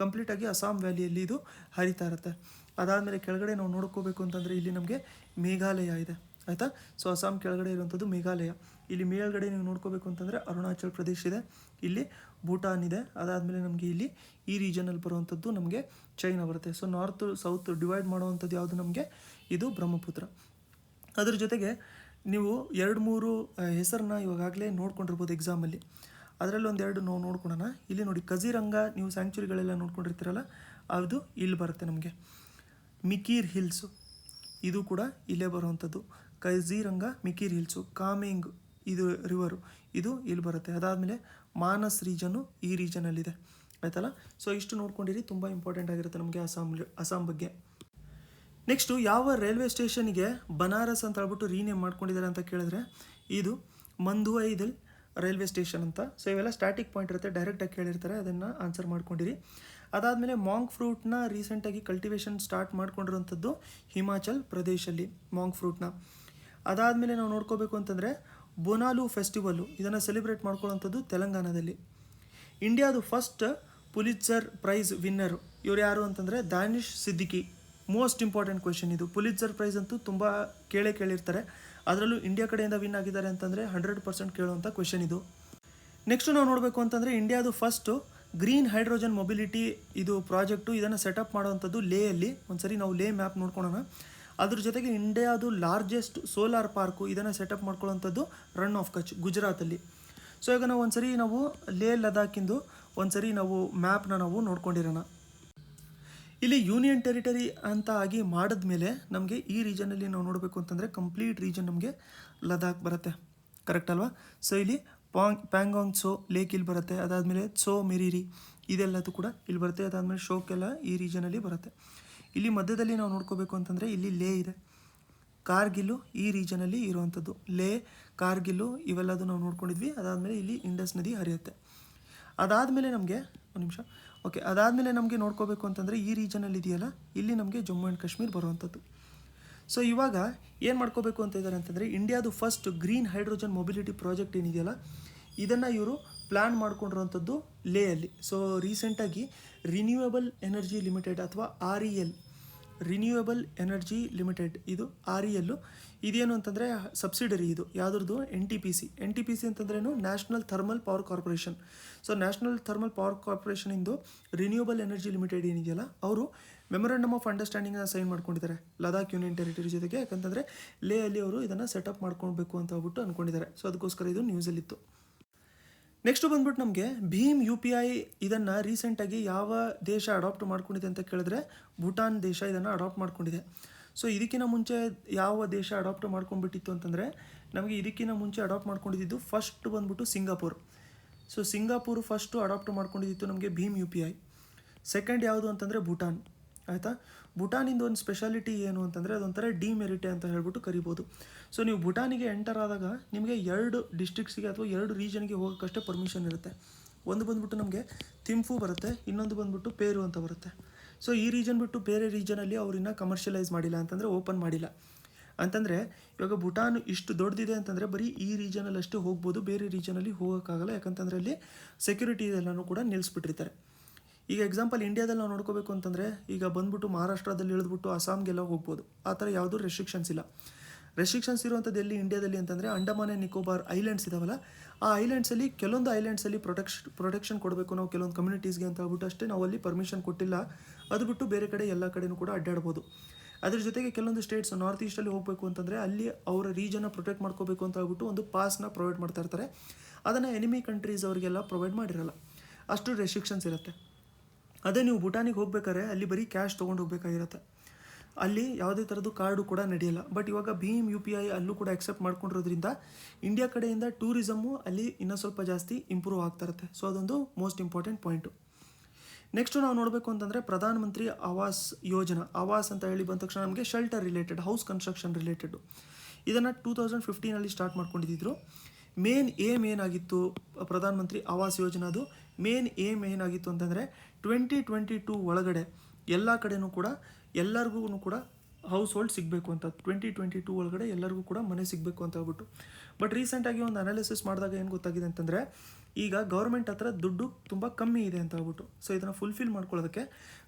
ಕಂಪ್ಲೀಟಾಗಿ ಅಸ್ಸಾಂ ವ್ಯಾಲಿಯಲ್ಲಿ ಇದು ಹರಿತಾ ಇರುತ್ತೆ. ಅದಾದಮೇಲೆ ಕೆಳಗಡೆ ನಾವು ನೋಡ್ಕೋಬೇಕು ಅಂತಂದರೆ ಇಲ್ಲಿ ನಮಗೆ ಮೇಘಾಲಯ ಇದೆ, ಆಯಿತಾ. ಸೊ ಅಸ್ಸಾಂ ಕೆಳಗಡೆ ಇರುವಂಥದ್ದು ಮೇಘಾಲಯ. ಇಲ್ಲಿ ಮೇಲ್ಗಡೆ ನೀವು ನೋಡ್ಕೋಬೇಕು ಅಂತಂದರೆ ಅರುಣಾಚಲ್ ಪ್ರದೇಶ ಇದೆ, ಇಲ್ಲಿ ಭೂಟಾನ್ ಇದೆ, ಅದಾದಮೇಲೆ ನಮಗೆ ಇಲ್ಲಿ ಈ ರೀಜನಲ್ಲಿ ಬರುವಂಥದ್ದು ನಮಗೆ ಚೈನಾ ಬರುತ್ತೆ. ಸೊ ನಾರ್ತ್ ಸೌತ್ ಡಿವೈಡ್ ಮಾಡುವಂಥದ್ದು ಯಾವುದು ನಮಗೆ? ಇದು ಬ್ರಹ್ಮಪುತ್ರ. ಅದ್ರ ಜೊತೆಗೆ ನೀವು 2-3 ಹೆಸರನ್ನ ಇವಾಗಲೇ ನೋಡ್ಕೊಂಡಿರ್ಬೋದು ಎಕ್ಸಾಮಲ್ಲಿ. ಅದರಲ್ಲಿ ಒಂದೆರಡು ನಾವು ನೋಡ್ಕೊಳ್ಳೋಣ. ಇಲ್ಲಿ ನೋಡಿ, ಕಜಿರಂಗ ನೀವು ಸ್ಯಾಂಕ್ಚುರಿಗಳೆಲ್ಲ ನೋಡ್ಕೊಂಡಿರ್ತೀರಲ್ಲ, ಅದು ಇಲ್ಲಿ ಬರುತ್ತೆ ನಮಗೆ. ಮಿಕೀರ್ ಹಿಲ್ಸು ಇದು ಕೂಡ ಇಲ್ಲೇ ಬರುವಂಥದ್ದು. ಕಜಿರಂಗ, ಮಿಕೀರ್ ಹಿಲ್ಸು, ಕಾಮೆಂಗ್ ಇದು ರಿವರು, ಇದು ಇಲ್ಲಿ ಬರುತ್ತೆ. ಅದಾದಮೇಲೆ ಮಾನಸ್ ರೀಜನು ಈ ರೀಜನಲ್ಲಿದೆ, ಆಯ್ತಲ್ಲ. ಸೊ ಇಷ್ಟು ನೋಡ್ಕೊಂಡಿರಿ, ತುಂಬ ಇಂಪಾರ್ಟೆಂಟ್ ಆಗಿರುತ್ತೆ ನಮಗೆ ಅಸ್ಸಾಂ ಬಗ್ಗೆ. ನೆಕ್ಸ್ಟು ಯಾವ ರೈಲ್ವೆ ಸ್ಟೇಷನ್ಗೆ ಬನಾರಸ್ ಅಂತ ಹೇಳ್ಬಿಟ್ಟು ರೀನೇಮ್ ಮಾಡ್ಕೊಂಡಿದ್ದಾರೆ ಅಂತ ಕೇಳಿದ್ರೆ ಇದು ಮಂದುವೈದಲ್ ರೈಲ್ವೆ ಸ್ಟೇಷನ್ ಅಂತ. ಸೊ ಇವೆಲ್ಲ ಸ್ಟ್ಯಾಟಿಕ್ ಪಾಯಿಂಟ್ ಇರುತ್ತೆ, ಡೈರೆಕ್ಟಾಗಿ ಕೇಳಿರ್ತಾರೆ, ಅದನ್ನು ಆನ್ಸರ್ ಮಾಡ್ಕೊಂಡಿರಿ. ಅದಾದಮೇಲೆ ಮಾಂಗ್ ಫ್ರೂಟ್ನ ರೀಸೆಂಟಾಗಿ ಕಲ್ಟಿವೇಷನ್ ಸ್ಟಾರ್ಟ್ ಮಾಡ್ಕೊಂಡಿರುವಂಥದ್ದು ಹಿಮಾಚಲ್ ಪ್ರದೇಶಲ್ಲಿ ಮಾಂಗ್ ಫ್ರೂಟ್ನ. ಅದಾದಮೇಲೆ ನಾವು ನೋಡ್ಕೋಬೇಕು ಅಂತಂದರೆ ಬೊನಾಲು ಫೆಸ್ಟಿವಲ್ಲು, ಇದನ್ನು ಸೆಲೆಬ್ರೇಟ್ ಮಾಡ್ಕೊಳ್ಳೋವಂಥದ್ದು ತೆಲಂಗಾಣದಲ್ಲಿ. ಇಂಡಿಯಾದು ಫಸ್ಟ್ ಪುಲಿಟ್ಜರ್ ಪ್ರೈಸ್ ವಿನ್ನರು ಇವ್ರು ಯಾರು ಅಂತಂದರೆ ದಾನಿಶ್ ಸಿದ್ದಿಕಿ. ಮೋಸ್ಟ್ ಇಂಪಾರ್ಟೆಂಟ್ ಕ್ವೆಶನ್ ಇದು. ಪುಲಿಟ್ಜರ್ ಪ್ರೈಸ್ ಅಂತೂ ತುಂಬ ಕೇಳಿರ್ತಾರೆ, ಅದರಲ್ಲೂ ಇಂಡಿಯಾ ಕಡೆಯಿಂದ ವಿನ್ ಆಗಿದ್ದಾರೆ ಅಂತಂದರೆ 100% ಕೇಳುವಂಥ ಕ್ವೆಶನ್ ಇದು. ನೆಕ್ಸ್ಟು ನಾವು ನೋಡಬೇಕು ಅಂತಂದರೆ ಇಂಡಿಯಾದು ಫಸ್ಟು ಗ್ರೀನ್ ಹೈಡ್ರೋಜನ್ ಮೊಬಿಲಿಟಿ ಇದು ಪ್ರಾಜೆಕ್ಟು, ಇದನ್ನು ಸೆಟಪ್ ಮಾಡುವಂಥದ್ದು ಲೇಯಲ್ಲಿ. ಒಂದ್ಸರಿ ನಾವು ಲೇ ಮ್ಯಾಪ್ ನೋಡ್ಕೊಳ್ಳೋಣ. ಅದ್ರ ಜೊತೆಗೆ ಇಂಡಿಯಾದು ಲಾರ್ಜೆಸ್ಟ್ ಸೋಲಾರ್ ಪಾರ್ಕು, ಇದನ್ನು ಸೆಟಪ್ ಮಾಡ್ಕೊಳ್ಳೋವಂಥದ್ದು ರನ್ ಆಫ್ ಕಚ್ ಗುಜರಾತಲ್ಲಿ. ಸೊ ಈಗ ನಾವು ಒಂದ್ಸರಿ ನಾವು ಲೇ ಲದಾಖಿಂದು ಒಂದ್ಸರಿ ನಾವು ಮ್ಯಾಪ್ನ ನಾವು ನೋಡ್ಕೊಂಡಿರೋಣ. ಇಲ್ಲಿ ಯೂನಿಯನ್ ಟೆರಿಟರಿ ಅಂತ ಆಗಿ ಮಾಡಿದ್ಮೇಲೆ ನಮಗೆ ಈ ರೀಜನಲ್ಲಿ ನಾವು ನೋಡಬೇಕು ಅಂತಂದರೆ ಕಂಪ್ಲೀಟ್ ರೀಜನ್ ನಮಗೆ ಲದಾಖ್ ಬರುತ್ತೆ, ಕರೆಕ್ಟ್ ಅಲ್ವಾ? ಸೊ ಇಲ್ಲಿ ಪ್ಯಾಂಗಾಂಗ್ ತ್ಸೋ ಲೇಕ್ ಇಲ್ಲಿ ಬರುತ್ತೆ, ಅದಾದಮೇಲೆ ತ್ಸೋ ಮೆರಿರಿ ಇದೆಲ್ಲದು ಕೂಡ ಇಲ್ಲಿ ಬರುತ್ತೆ, ಅದಾದಮೇಲೆ ಶೋಕೆಲ್ಲ ಈ ರೀಜನಲ್ಲಿ ಬರುತ್ತೆ. ಇಲ್ಲಿ ಮಧ್ಯದಲ್ಲಿ ನಾವು ನೋಡ್ಕೋಬೇಕು ಅಂತಂದರೆ ಇಲ್ಲಿ ಲೇ ಇದೆ, ಕಾರ್ಗಿಲ್ಲು ಈ ರೀಜನಲ್ಲಿ ಇರುವಂಥದ್ದು. ಲೇ, ಕಾರ್ಗಿಲ್ಲು ಇವೆಲ್ಲದು ನಾವು ನೋಡ್ಕೊಂಡಿದ್ವಿ. ಅದಾದಮೇಲೆ ಇಲ್ಲಿ ಇಂಡಸ್ ನದಿ ಹರಿಯುತ್ತೆ. ಅದಾದಮೇಲೆ ನಮಗೆ ಒಂದು ನಿಮಿಷ, ಓಕೆ, ಅದಾದಮೇಲೆ ನಮಗೆ ನೋಡ್ಕೋಬೇಕು ಅಂತಂದರೆ ಈ ರೀಜನಲ್ಲಿ ಇದೆಯಲ್ಲ, ಇಲ್ಲಿ ನಮಗೆ ಜಮ್ಮು ಆ್ಯಂಡ್ ಕಾಶ್ಮೀರ್ ಬರುವಂಥದ್ದು. ಸೊ ಇವಾಗ ಏನು ಮಾಡ್ಕೋಬೇಕು ಅಂತ ಇದ್ದಾರೆ ಅಂತಂದರೆ ಇಂಡಿಯಾದು first green hydrogen mobility project ಏನಿದೆಯಲ್ಲ, ಇದನ್ನು ಇವರು ಪ್ಲ್ಯಾನ್ ಮಾಡ್ಕೊಂಡಿರುವಂಥದ್ದು ಲೇಯಲ್ಲಿ. ಸೊ ರೀಸೆಂಟಾಗಿ ರಿನ್ಯೂಯಬಲ್ ಎನರ್ಜಿ ಲಿಮಿಟೆಡ್ ಅಥವಾ REL, ರಿನ್ಯೂಯಬಲ್ ಎನರ್ಜಿ ಲಿಮಿಟೆಡ್, ಇದು REL ಇದೇನು ಅಂತಂದರೆ ಸಬ್ಸಿಡರಿ. ಇದು ಯಾವುದ್ರದ್ದು? NTPC. NTPC ಅಂತಂದ್ರೇನು? National thermal power corporation. So national thermal power ಕಾರ್ಪೊರೇಷನಿಂದು ರಿನ್ಯೂಯಬಲ್ ಎನರ್ಜಿ ಲಿಮಿಟೆಡ್ ಏನಿದೆಯಲ್ಲ, ಅವರು ಮೆಮೊರಂಡಮ್ ಆಫ್ ಅಂಡರ್ಸ್ಟ್ಯಾಂಡಿಂಗ್ನ ಸೈನ್ ಮಾಡ್ಕೊಂಡಿದ್ದಾರೆ ಲದಾಖ್ ಯೂನಿಯನ್ ಟೆರಿಟರಿ ಜೊತೆಗೆ. ಯಾಕಂತಂದರೆ ಲೇ ಅಲ್ಲಿ ಅವರು ಇದನ್ನು ಸೆಟಪ್ ಮಾಡ್ಕೊಳ್ಬೇಕು ಅಂತ ಹೇಳ್ಬಿಟ್ಟು ಅಂದ್ಕೊಂಡಿದ್ದಾರೆ. ಸೊ ಅದಕ್ಕೋಸ್ಕರ ಇದು ನ್ಯೂಸಲ್ಲಿತ್ತು. ನೆಕ್ಸ್ಟು ಬಂದ್ಬಿಟ್ಟು ನಮಗೆ ಭೀಮ್ UPI ಇದನ್ನು ರೀಸೆಂಟಾಗಿ ಯಾವ ದೇಶ ಅಡಾಪ್ಟ್ ಮಾಡ್ಕೊಂಡಿದೆ ಅಂತ ಕೇಳಿದ್ರೆ ಭೂಟಾನ್ ದೇಶ ಇದನ್ನು ಅಡಾಪ್ಟ್ ಮಾಡ್ಕೊಂಡಿದೆ. ಸೊ ಇದಕ್ಕಿಂತ ಮುಂಚೆ ಯಾವ ದೇಶ ಅಡಾಪ್ಟ್ ಮಾಡ್ಕೊಂಡ್ಬಿಟ್ಟಿತ್ತು ಅಂತಂದರೆ ನಮಗೆ ಇದಕ್ಕಿಂತ ಮುಂಚೆ ಅಡಾಪ್ಟ್ ಮಾಡ್ಕೊಂಡಿದ್ದು ಫಸ್ಟ್ ಬಂದ್ಬಿಟ್ಟು Singapore. So Singapore first adopt ಮಾಡ್ಕೊಂಡಿದ್ದು ನಮಗೆ ಭೀಮ್ UPI. ಸೆಕೆಂಡ್ ಯಾವುದು ಅಂತಂದರೆ ಭೂಟಾನ್, ಆಯಿತಾ? ಭೂಟಾನಿಂದ ಒಂದು ಸ್ಪೆಷಾಲಿಟಿ ಏನು ಅಂತಂದರೆ ಅದೊಂಥರ ಡಿಮೆರಿಟೆ ಅಂತ ಹೇಳ್ಬಿಟ್ಟು ಕರಿಬೋದು. ಸೊ ನೀವು ಭೂಟಾನಿಗೆ ಎಂಟರ್ ಆದಾಗ ನಿಮಗೆ 2 ಡಿಸ್ಟ್ರಿಕ್ಟ್ಸಿಗೆ ಅಥವಾ 2 ರೀಜನ್ಗೆ ಹೋಗೋಕ್ಕಷ್ಟೇ ಪರ್ಮಿಷನ್ ಇರುತ್ತೆ. ಒಂದು ಬಂದ್ಬಿಟ್ಟು ನಮಗೆ ಥಿಂಫು ಬರುತ್ತೆ, ಇನ್ನೊಂದು ಬಂದ್ಬಿಟ್ಟು ಪೇರು ಅಂತ ಬರುತ್ತೆ. ಸೊ ಈ ರೀಜನ್ ಬಿಟ್ಟು ಬೇರೆ ರೀಜನಲ್ಲಿ ಅವ್ರನ್ನ ಕಮರ್ಷಿಯಲೈಸ್ ಮಾಡಿಲ್ಲ, ಅಂತಂದರೆ ಓಪನ್ ಮಾಡಿಲ್ಲ. ಅಂತಂದರೆ ಇವಾಗ ಭೂಟಾನ್ ಇಷ್ಟು ದೊಡ್ಡದಿದೆ ಅಂತಂದರೆ ಬರೀ ಈ ರೀಜನಲ್ಲಿ ಅಷ್ಟೇ ಹೋಗ್ಬೋದು, ಬೇರೆ ರೀಜನಲ್ಲಿ ಹೋಗೋಕ್ಕಾಗಲ್ಲ. ಯಾಕಂತಂದರೆ ಅಲ್ಲಿ ಸೆಕ್ಯೂರಿಟಿ ಎಲ್ಲನೂ ಕೂಡ ನಿಲ್ಲಿಸ್ಬಿಟ್ಟಿರ್ತಾರೆ. ಈಗ ಎಕ್ಸಾಂಪಲ್ ಇಂಡಿಯಾದಲ್ಲಿ ನಾವು ನೋಡ್ಕೋಬೇಕು ಅಂತಂದರೆ ಈಗ ಬಂದ್ಬಿಟ್ಟು ಮಹಾರಾಷ್ಟ್ರದಲ್ಲಿ ಇಳಿದ್ಬಿಟ್ಟು ಅಸ್ಸಾಂಗೆಲ್ಲ ಹೋಗ್ಬೋದು. ಆ ಥರ ಯಾವುದೂ ರೆಸ್ಟ್ರಿಕ್ಷನ್ಸ್ ಇಲ್ಲ. ರೆಸ್ಟ್ರಿಕ್ಷನ್ಸ್ ಇರುವಂಥದ್ದು ಎಲ್ಲಿ ಇಂಡಿಯಾದಲ್ಲಿ ಅಂತಂದರೆ ಅಂಡಮಾನ್ ಆ್ಯಂಡ್ ನಿಕೋಬಾರ್ ಐಲ್ಯಾಂಡ್ಸ್ ಇದಾವಲ್ಲ, ಆ ಐಲ್ಯಾಂಡ್ಸಲ್ಲಿ ಕೆಲವೊಂದು ಐಲ್ಯಾಂಡ್ಸಲ್ಲಿ ಪ್ರೊಟೆಕ್ಷನ್ ಕೊಡಬೇಕು ನಾವು ಕೆಲವೊಂದು ಕಮ್ಯುನಿಟೀಸ್ಗೆ ಅಂತ ಹೇಳ್ಬಿಟ್ಟು ಅಷ್ಟೇ ನಾವು ಅಲ್ಲಿ ಪರ್ಮಿಷನ್ ಕೊಟ್ಟಿಲ್ಲ. ಅದು ಬಿಟ್ಟು ಬೇರೆ ಕಡೆ ಎಲ್ಲ ಕಡೆಯೂ ಕೂಡ ಅಡ್ಡಾಡ್ಬೋದು. ಅದ್ರ ಜೊತೆಗೆ ಕೆಲವೊಂದು ಸ್ಟೇಟ್ಸ್ ನಾರ್ತ್ ಈಸ್ಟಲ್ಲಿ ಹೋಗಬೇಕು ಅಂತಂದರೆ ಅಲ್ಲಿ ಅವರ ರೀಜನ್ನ ಪ್ರೊಟೆಕ್ಟ್ ಮಾಡ್ಕೋಬೇಕು ಅಂತ ಹೇಳ್ಬಿಟ್ಟು ಒಂದು ಪಾಸ್ನ ಪ್ರೊವೈಡ್ ಮಾಡ್ತಾ ಇರ್ತಾರೆ. ಅದನ್ನು ಎನಿಮಿ ಕಂಟ್ರೀಸ್ ಅವರಿಗೆಲ್ಲ ಪ್ರೊವೈಡ್ ಮಾಡಿರಲ್ಲ, ಅಷ್ಟು ರೆಸ್ಟ್ರಿಕ್ಷನ್ಸ್ ಇರುತ್ತೆ. ಅದೇ ನೀವು ಭೂಟಾನಿಗೆ ಹೋಗ್ಬೇಕಾದ್ರೆ ಅಲ್ಲಿ ಬರೀ ಕ್ಯಾಶ್ ತೊಗೊಂಡು ಹೋಗ್ಬೇಕಾಗಿರುತ್ತೆ, ಅಲ್ಲಿ ಯಾವುದೇ ಥರದ್ದು ಕಾರ್ಡು ಕೂಡ ನಡೆಯಲ್ಲ. ಬಟ್ ಇವಾಗ ಭೀಮ್ UPI ಅಲ್ಲೂ ಕೂಡ ಅಕ್ಸೆಪ್ಟ್ ಮಾಡ್ಕೊಂಡಿರೋದ್ರಿಂದ ಇಂಡಿಯಾ ಕಡೆಯಿಂದ ಟೂರಿಸಮ್ಮು ಅಲ್ಲಿ ಇನ್ನೂ ಸ್ವಲ್ಪ ಜಾಸ್ತಿ ಇಂಪ್ರೂವ್ ಆಗ್ತಾ ಇರುತ್ತೆ. ಸೊ ಅದೊಂದು ಮೋಸ್ಟ್ ಇಂಪಾರ್ಟೆಂಟ್ ಪಾಯಿಂಟು. ನೆಕ್ಸ್ಟು ನಾವು ನೋಡಬೇಕು ಅಂತಂದರೆ ಪ್ರಧಾನ ಮಂತ್ರಿ ಆವಾಸ್ ಯೋಜನಾ. ಆವಾಸ್ ಅಂತ ಹೇಳಿ ಬಂದ ತಕ್ಷಣ ನಮಗೆ shelter related, house construction related. ಇದನ್ನು 2015 ಸ್ಟಾರ್ಟ್ ಮಾಡ್ಕೊಂಡಿದ್ದರು. ಮೇನ್ ಏಮ್ ಏನಾಗಿತ್ತು ಪ್ರಧಾನ ಮಂತ್ರಿ ಆವಾಸ್ ಯೋಜನಾದು? ಮೇನ್ ಏಮ್ ಏನಾಗಿತ್ತು ಅಂತಂದರೆ 2022 ಒಳಗಡೆ ಎಲ್ಲ ಕಡೆನೂ ಕೂಡ ಎಲ್ಲರಿಗೂ ಕೂಡ ಹೌಸ್ ಹೋಲ್ಡ್ ಸಿಗಬೇಕು ಅಂತ. 2022 ಒಳಗಡೆ ಎಲ್ಲರಿಗೂ ಕೂಡ ಮನೆ ಸಿಗಬೇಕು ಅಂತ ಹೇಳ್ಬಿಟ್ಟು. ಬಟ್ ರೀಸೆಂಟಾಗಿ ಒಂದು ಅನಾಲಿಸಿಸ್ ಮಾಡಿದಾಗ ಏನು ಗೊತ್ತಾಗಿದೆ ಅಂತಂದರೆ ಈಗ ಗೌರ್ಮೆಂಟ್ ಹತ್ರ ದುಡ್ಡು ತುಂಬ ಕಮ್ಮಿ ಇದೆ ಅಂತ ಹೇಳ್ಬಿಟ್ಟು. ಸೊ ಇದನ್ನು ಫುಲ್ಫಿಲ್ ಮಾಡ್ಕೊಳ್ಳೋದಕ್ಕೆ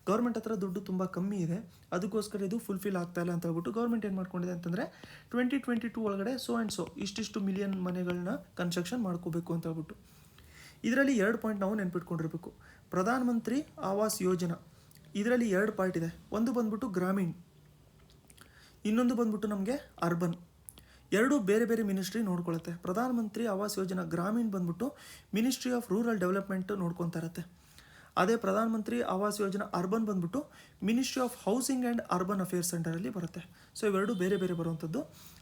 ಗೌರ್ಮೆಂಟ್ ಹತ್ರ ದುಡ್ಡು ತುಂಬ ಕಮ್ಮಿ ಇದೆ, ಅದಕ್ಕೋಸ್ಕರ ಇದು ಫುಲ್ಫಿಲ್ ಆಗ್ತಾ ಇಲ್ಲ ಅಂತ ಹೇಳ್ಬಿಟ್ಟು ಗೌರ್ಮೆಂಟ್ ಏನು ಮಾಡ್ಕೊಂಡಿದೆ ಅಂತಂದರೆ 2022 ಒಳಗಡೆ ಸೊ ಇಷ್ಟಿಷ್ಟು ಮಿಲಿಯನ್ ಮನೆಗಳನ್ನ ಕನ್ಸ್ಟ್ರಕ್ಷನ್ ಮಾಡ್ಕೋಬೇಕು ಅಂತ ಹೇಳ್ಬಿಟ್ಟು. ಇದರಲ್ಲಿ 2 ಪಾಯಿಂಟ್ ನಾವು ನೆನ್ಪಿಟ್ಕೊಂಡಿರಬೇಕು. ಪ್ರಧಾನ ಮಂತ್ರಿ ಆವಾಸ್ ಯೋಜನಾ ಇದರಲ್ಲಿ 2 ಪಾರ್ಟ್ ಇದೆ. ಒಂದು ಬಂದ್ಬಿಟ್ಟು ಗ್ರಾಮೀಣ್, ಇನ್ನೊಂದು ಬಂದ್ಬಿಟ್ಟು ನಮಗೆ ಅರ್ಬನ್. 2 ಬೇರೆ ಬೇರೆ ಮಿನಿಸ್ಟ್ರಿ ನೋಡ್ಕೊಳುತ್ತೆ. ಪ್ರಧಾನ ಮಂತ್ರಿ ಆವಾಸ್ ಯೋಜನಾ ಗ್ರಾಮೀಣ್ ಬಂದ್ಬಿಟ್ಟು ಮಿನಿಸ್ಟ್ರಿ ಆಫ್ ರೂರಲ್ ಡೆವಲಪ್ಮೆಂಟ್ ನೋಡ್ಕೊತಾ ಇರುತ್ತೆ. ಅದೇ ಪ್ರಧಾನ ಮಂತ್ರಿ ಆವಾಸ್ ಯೋಜನಾ ಅರ್ಬನ್ ಬಂದ್ಬಿಟ್ಟು ministry of housing and urban affairs ಸೆಂಟರಲ್ಲಿ ಬರುತ್ತೆ. ಸೊ ಇವೆರಡು ಬೇರೆ ಬೇರೆ ಬರುವಂಥದ್ದು.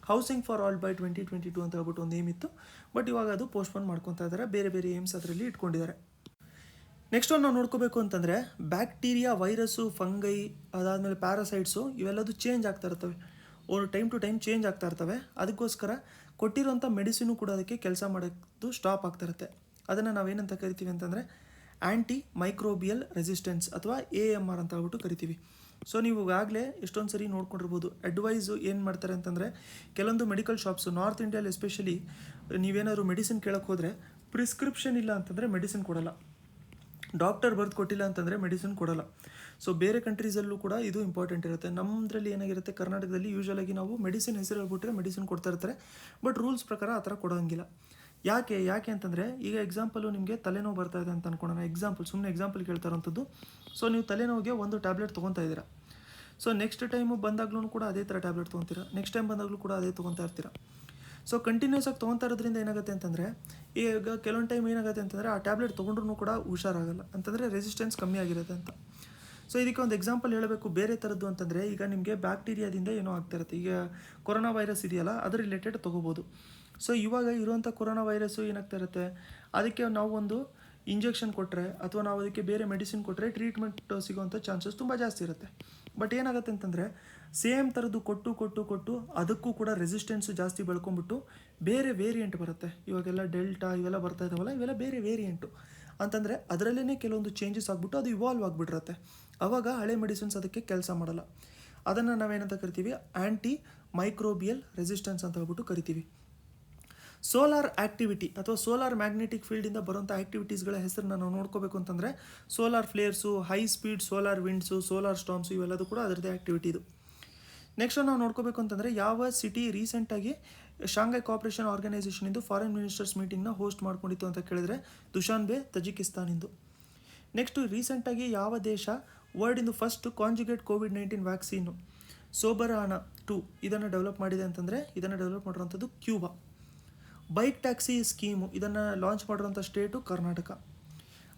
ಹೌಸಿಂಗ್ ಫಾರ್ ಆಲ್ ಬೈ 2022 ಅಂತ ಹೇಳ್ಬಿಟ್ಟು ಒಂದು ಏಮ್ ಇತ್ತು, ಬಟ್ ಇವಾಗ ಅದು ಪೋಸ್ಟ್ಪೋನ್ ಮಾಡ್ಕೊತಾ ಇದ್ದಾರೆ, ಬೇರೆ ಬೇರೆ ಏಮ್ಸ್ ಅದರಲ್ಲಿ ಇಟ್ಕೊಂಡಿದ್ದಾರೆ. ನೆಕ್ಸ್ಟ್ ಒಂದು ನಾವು ನೋಡ್ಕೋಬೇಕು ಅಂತಂದರೆ ಬ್ಯಾಕ್ಟೀರಿಯಾ, ವೈರಸ್ಸು, ಫಂಗೈ, ಅದಾದಮೇಲೆ ಪ್ಯಾರಾಸೈಟ್ಸು ಇವೆಲ್ಲದು ಚೇಂಜ್ ಆಗ್ತಾ ಇರ್ತವೆ, ಟೈಮ್ ಟು ಟೈಮ್ ಚೇಂಜ್ ಆಗ್ತಾ ಇರ್ತವೆ. ಅದಕ್ಕೋಸ್ಕರ ಕೊಟ್ಟಿರೋಂಥ ಮೆಡಿಸಿನು ಕೂಡ ಅದಕ್ಕೆ ಕೆಲಸ ಮಾಡೋದು ಸ್ಟಾಪ್ ಆಗ್ತಾ ಇರುತ್ತೆ. ಅದನ್ನು ನಾವೇನಂತ ಕರಿತೀವಿ ಅಂತಂದರೆ ಆ್ಯಂಟಿ ಮೈಕ್ರೋಬಿಯಲ್ ರೆಸಿಸ್ಟೆನ್ಸ್ ಅಥವಾ AMR ಅಂತ ಹೇಳ್ಬಿಟ್ಟು ಕರಿತೀವಿ. ಸೊ ನೀವು ಈಗಾಗಲೇ ಎಷ್ಟೊಂದು ಸರಿ ನೋಡ್ಕೊಂಡಿರ್ಬೋದು. ಅಡ್ವೈಸು ಏನು ಮಾಡ್ತಾರೆ ಅಂತಂದರೆ ಕೆಲವೊಂದು ಮೆಡಿಕಲ್ ಶಾಪ್ಸು ನಾರ್ತ್ ಇಂಡಿಯಲ್ಲಿ ಎಸ್ಪೆಷಲಿ ನೀವೇನಾದ್ರು ಮೆಡಿಸಿನ್ ಕೇಳೋಕ್ಕೆ ಹೋದರೆ ಪ್ರಿಸ್ಕ್ರಿಪ್ಷನ್ ಇಲ್ಲ ಅಂತಂದರೆ ಮೆಡಿಸಿನ್ ಕೊಡೋಲ್ಲ, ಡಾಕ್ಟರ್ ಬರೆದು ಕೊಟ್ಟಿಲ್ಲ ಅಂತಂದರೆ ಮೆಡಿಸಿನ್ ಕೊಡೋಲ್ಲ. ಸೊ ಬೇರೆ ಕಂಟ್ರೀಸಲ್ಲೂ ಕೂಡ ಇದು ಇಂಪಾರ್ಟೆಂಟ್ ಇರುತ್ತೆ. ನಮ್ಮದ್ರಲ್ಲಿ ಏನಾಗಿರುತ್ತೆ, ಕರ್ನಾಟಕದಲ್ಲಿ ಯೂಶ್ವಲಾಗಿ ನಾವು ಮೆಡಿಸಿನ್ ಹೆಸರು ಹೇಳ್ಬಿಟ್ರೆ ಮೆಡಿಸಿನ್ ಕೊಡ್ತಾ ಇರ್ತಾರೆ, ಬಟ್ ರೂಲ್ಸ್ ಪ್ರಕಾರ ಆ ಥರ ಕೊಡೋಂಗಿಲ್ಲ. ಯಾಕೆ ಅಂತಂದರೆ ಈಗ ಎಕ್ಸಾಂಪಲು ನಿಮಗೆ ತಲೆನೋವು ಬರ್ತಾ ಇದೆ ಅಂತ ಅನ್ಕೊಳ್ಳೋಣ, ಸುಮ್ಮನೆ ಎಕ್ಸಾಂಪಲ್ ಕೇಳ್ತಾ ಇರೋಂಥದ್ದು. ಸೊ ನೀವು ತಲೆನೋವಿಗೆ ಒಂದು ಟ್ಯಾಬ್ಲೆಟ್ ತೊಗೊತಾ ಇದ್ದೀರಾ. ಸೊ ನೆಕ್ಸ್ಟ್ ಟೈಮು ಬಂದಾಗ್ಲೂ ಕೂಡ ಅದೇ ಥರ ಟ್ಯಾಬ್ಲೆಟ್ ತೊಗೊತೀರಾ, ನೆಕ್ಸ್ಟ್ ಟೈಮ್ ಬಂದಾಗಲೂ ಕೂಡ ಅದೇ ತೊಗೊತಾ ಇರ್ತೀರಾ. ಸೊ ಕಂಟಿನ್ಯೂಸ್ ಆಗಿ ತೊಗೊತಾ ಇರೋದ್ರಿಂದ ಏನಾಗುತ್ತೆ ಅಂತಂದರೆ ಈಗ ಕೆಲವೊಂದು ಟೈಮ್ ಏನಾಗುತ್ತೆ ಅಂತಂದರೆ ಆ ಟ್ಯಾಬ್ಲೆಟ್ ತೊಗೊಂಡ್ರೂ ಕೂಡ ಹುಷಾರಾಗಲ್ಲ, ಅಂತಂದರೆ ರೆಸಿಸ್ಟೆನ್ಸ್ ಕಮ್ಮಿ ಆಗಿರುತ್ತೆ ಅಂತ. ಸೊ ಇದಕ್ಕೆ ಒಂದು ಎಕ್ಸಾಂಪಲ್ ಹೇಳಬೇಕು ಬೇರೆ ಥರದ್ದು ಅಂತಂದರೆ, ಈಗ ನಿಮಗೆ ಬ್ಯಾಕ್ಟೀರಿಯಾದಿಂದ ಏನೋ ಆಗ್ತಾ ಇರುತ್ತೆ. ಈಗ ಕೊರೋನಾ ವೈರಸ್ ಇದೆಯಲ್ಲ, ಅದ್ರ ರಿಲೇಟೆಡ್ ತೊಗೋಬೋದು. ಸೊ ಇವಾಗ ಇರುವಂಥ ಕೊರೋನಾ ವೈರಸ್ಸು ಏನಾಗ್ತಾ ಇರುತ್ತೆ, ಅದಕ್ಕೆ ನಾವು ಒಂದು ಇಂಜೆಕ್ಷನ್ ಕೊಟ್ಟರೆ ಅಥವಾ ನಾವು ಅದಕ್ಕೆ ಬೇರೆ ಮೆಡಿಸಿನ್ ಕೊಟ್ಟರೆ ಟ್ರೀಟ್ಮೆಂಟ್ ಸಿಗೋವಂಥ ಚಾನ್ಸಸ್ ತುಂಬ ಜಾಸ್ತಿ ಇರುತ್ತೆ. ಬಟ್ ಏನಾಗುತ್ತೆ ಅಂತಂದರೆ ಸೇಮ್ ಥರದ್ದು ಕೊಟ್ಟು ಅದಕ್ಕೂ ಕೂಡ ರೆಸಿಸ್ಟೆನ್ಸು ಜಾಸ್ತಿ ಬೆಳ್ಕೊಂಬಿಟ್ಟು ಬೇರೆ ವೇರಿಯಂಟ್ ಬರುತ್ತೆ. ಇವಾಗೆಲ್ಲ ಡೆಲ್ಟಾ ಇವೆಲ್ಲ ಬರ್ತಾ ಇದ್ದಾವಲ್ಲ, ಇವೆಲ್ಲ ಬೇರೆ ವೇರಿಯಂಟು ಅಂತಂದರೆ ಅದರಲ್ಲೇ ಕೆಲವೊಂದು ಚೇಂಜಸ್ ಆಗಿಬಿಟ್ಟು ಅದು ಇವಾಲ್ವ್ ಆಗಿಬಿಟ್ಟಿರುತ್ತೆ. ಆವಾಗ ಹಳೆ ಮೆಡಿಸಿನ್ಸ್ ಅದಕ್ಕೆ ಕೆಲಸ ಮಾಡಲ್ಲ. ಅದನ್ನು ನಾವೇನಂತ ಕರಿತೀವಿ, ಆ್ಯಂಟಿ ಮೈಕ್ರೋಬಿಯಲ್ ರೆಸಿಸ್ಟೆನ್ಸ್ ಅಂತ ಹೇಳ್ಬಿಟ್ಟು ಕರಿತೀವಿ. ಸೋಲಾರ್ ಆ್ಯಕ್ಟಿವಿಟಿ ಅಥವಾ ಸೋಲಾರ್ ಮ್ಯಾಗ್ನೆಟಿಕ್ ಫೀಲ್ಡಿಂದ ಬರುವಂಥ ಆ್ಯಕ್ಟಿವಿಟೀಸ್ಗಳ ಹೆಸರನ್ನ ನಾವು ನೋಡ್ಕೋಬೇಕು ಅಂತಂದರೆ solar flares, high speed solar winds, solar storms ಇವೆಲ್ಲದೂ ಕೂಡ ಅದರದ್ದೇ ಆ್ಯಕ್ಟಿವಿಟಿ ಇದು. ನೆಕ್ಸ್ಟ್ ನಾವು ನೋಡ್ಕೋಬೇಕು ಅಂತಂದರೆ ಯಾವ ಸಿಟಿ ರೀಸೆಂಟಾಗಿ ಶಾಂಘೈ ಕೋಆಪರೇಷನ್ ಆರ್ಗನೈಸೇಷನಿಂದು ಫಾರಿನ್ ಮಿನಿಸ್ಟರ್ಸ್ ಮೀಟಿಂಗ್ನ ಹೋಸ್ಟ್ ಮಾಡ್ಕೊಂಡಿತ್ತು ಅಂತ ಕೇಳಿದರೆ ದುಶಾನ್ಬೆ, ತಜಿಕಿಸ್ತಾನಿಂದು. ನೆಕ್ಸ್ಟು ರೀಸೆಂಟಾಗಿ ಯಾವ ದೇಶ ವರ್ಲ್ಡಿಂದು ಫಸ್ಟ್ ಕಾಂಜುಗೇಟ್ ಕೋವಿಡ್-19 ವ್ಯಾಕ್ಸಿನು ಸೋಬರಾನ 2 ಇದನ್ನು ಡೆವಲಪ್ ಮಾಡಿದೆ ಅಂತಂದರೆ ಇದನ್ನು ಡೆವಲಪ್ ಮಾಡಿರೋಂಥದ್ದು ಕ್ಯೂಬಾ. ಬೈಕ್ ಟ್ಯಾಕ್ಸಿ ಸ್ಕೀಮು ಇದನ್ನು ಲಾಂಚ್ ಮಾಡಿರೋಂಥ ಸ್ಟೇಟು ಕರ್ನಾಟಕ.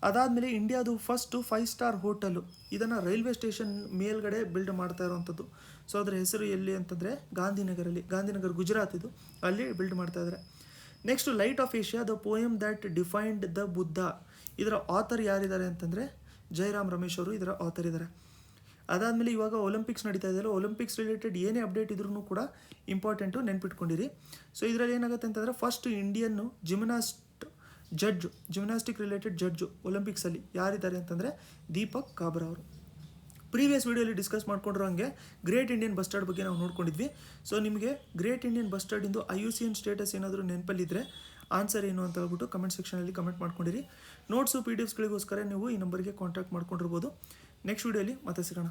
ಅದಾದಮೇಲೆ ಇಂಡಿಯಾದು ಫಸ್ಟು 5 ಸ್ಟಾರ್ ಹೋಟೆಲು ಇದನ್ನು ರೈಲ್ವೆ ಸ್ಟೇಷನ್ ಮೇಲ್ಗಡೆ ಬಿಲ್ಡ್ ಮಾಡ್ತಾ ಇರೋವಂಥದ್ದು. ಸೊ ಅದರ ಹೆಸರು ಎಲ್ಲಿ ಅಂತಂದರೆ ಗಾಂಧಿನಗರ್ ಗುಜರಾತ್, ಇದು ಅಲ್ಲಿ ಬಿಲ್ಡ್ ಮಾಡ್ತಾ ಇದ್ದಾರೆ. Next light off Asia the poem that defined the Buddha, ಇದರ ಆಥರ್ ಯಾರಿದ್ದಾರೆ ಅಂತಂದರೆ ಜಯರಾಮ್ ರಮೇಶ್ ಅವರು ಇದರ ಆಥರ್ ಇದ್ದಾರೆ. ಅದಾದಮೇಲೆ ಇವಾಗ ಒಲಿಂಪಿಕ್ಸ್ ನಡೀತಾ ಇದೆಯಲ್ಲ, ಒಲಿಂಪಿಕ್ಸ್ ರಿಲೇಟೆಡ್ ಏನೇ ಅಪ್ಡೇಟ್ ಇದ್ರೂ ಕೂಡ ಇಂಪಾರ್ಟೆಂಟು ನೆನ್ಪಿಟ್ಕೊಂಡಿರಿ. ಸೊ ಇದರಲ್ಲಿ ಏನಾಗುತ್ತೆ ಅಂತಂದರೆ first Indian gymnastic related judge ಒಲಿಂಪಿಕ್ಸಲ್ಲಿ ಯಾರಿದ್ದಾರೆ ಅಂತಂದರೆ ದೀಪಕ್ ಕಾಬ್ರಾ ಅವರು. ಪ್ರೀವಿಯಸ್ ವೀಡಿಯೋಲಿ ಡಿಸ್ಕಸ್ ಮಾಡ್ಕೊಂಡಿರೋ ಹಂಗೆ ಗ್ರೇಟ್ ಇಂಡಿಯನ್ ಬಸ್ಟರ್ಡ್ ಬಗ್ಗೆ ನಾವು ನೋಡ್ಕೊಂಡಿದ್ವಿ. ಸೊ ನಿಮಗೆ ಗ್ರೇಟ್ ಇಂಡಿಯನ್ ಬಸ್ಟರ್ಡಿಂದು IUCN ಸ್ಟೇಟಸ್ ಏನಾದರೂ ನೆನಪಲ್ಲಿದ್ದರೆ ಆನ್ಸರ್ ಏನು ಅಂತ ಹೇಳ್ಬಿಟ್ಟು ಕಮೆಂಟ್ ಸೆಕ್ಷನಲ್ಲಿ ಕಮೆಂಟ್ ಮಾಡ್ಕೊಂಡಿರಿ. ನೋಟ್ಸು PDFಸ್ಗಳಿಗೋಸ್ಕರ ನೀವು ಈ ನಂಬರ್ಗೆ ಕಾಂಟ್ಯಾಕ್ಟ್ ಮಾಡ್ಕೊಂಡಿರ್ಬೋದು. ನೆಕ್ಸ್ಟ್ ವೀಡಿಯೋಲಿ ಮತ್ತೆ ಸಿಗೋಣ.